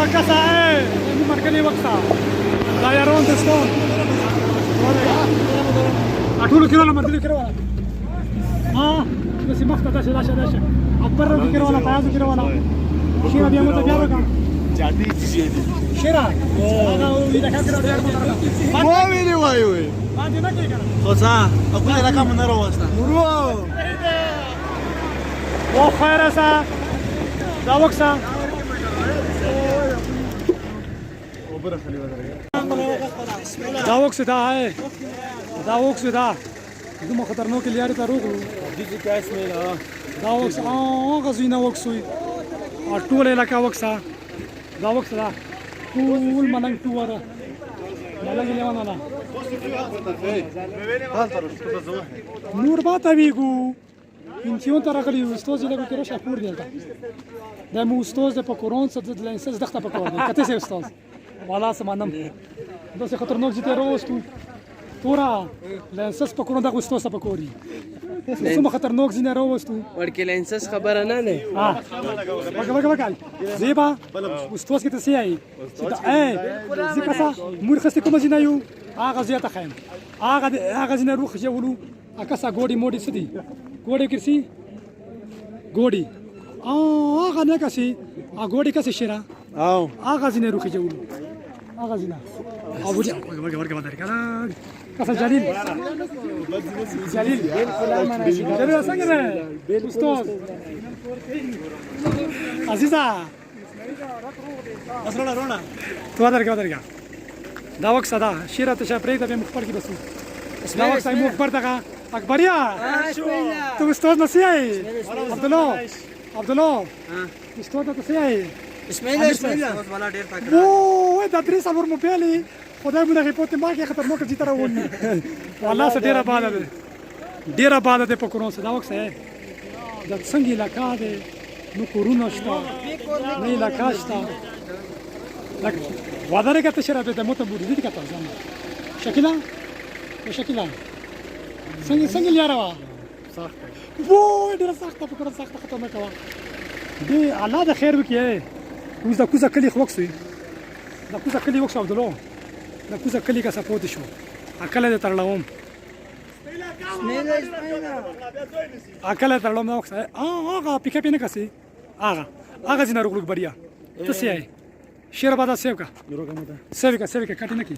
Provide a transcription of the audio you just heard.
casa ni markali waksa da yaron the stone atul kilo la mandil kilo ha basi mafta dasha akbar kilo la tayaz kilo la shira dia mata biaro ka jadi jadi shira ana ida ka kilo biaro mata mo mini wai wai baad na ke kara khosa aku ila ka manaro wasta nuro wo khaira sa da waksa داوك سدا ہے داوك سدا دم خطرناک لیار ته روغلو دي کا اسمه داوك غزوینه وکسوی ټول علاقہ وکسا داوك سدا ټول مننګ ټوره ملګری لیوانه لا نور باته ویګو انتیون ترغلی استاد له کې راشه پور دی دا مو استاد په کورون څه د لنسز دغه په کور دی کته سي استاد والا سمانم دوسه خطرناک جته روستو تورا لنسز په کورون دغه استاد په کوري څومره خطرناک زینه روستو ورکه لنسز خبره نه نه ها وګ زیبا استاد کې ته سي اي ځکه څه مور خسته کوم زینه یو هغه زیاته خایم هغه زینه روخ جوړو اکاسا ګوډي موډي سدي ګوډي کړسي ګوډي هغه نه کسي ګوډي کسي شرا او هغه زینه روخ جوړو هغه زینه ابو جا ورګه بدر کړه کسا جلیل جلیل څنګه ده استاد عزیزا اسرنا رونا تو درګه دا وخت صدا شیره ته شپری ته مخبر کې بسو دا وخت سای مخبر ته اکبریا تو استاد نسیای عبدالله استاد ته سیای بسم الله والا ډیر تکړه او دا درې سالور مو پیالي خدای مونږ په پته ما کې خطرناک جیت راوونی والله سره ډیر آباد ده په کورون سره دا وخت ہے د څنګه علاقہ ده نو کورونه شته نه علاقہ شته لکه واداره کته شراب ته مو ته بودی دي کته ځم شکیلا څنګه لیاروا سخت وو ډیر سخت په کور سخت ختمه کوا دی الله د خیر وکي وز د کوزه کلی خوښوي د کوزه کلی وښه عبدالله د کوزه کلی کا سپوت شو اکل د ترلوم اکل ترلوم نو وښه هغه پک اپ نه کسي هغه جن رغلوک بریا ته سي شیر بادا سیو کا کټ نه کی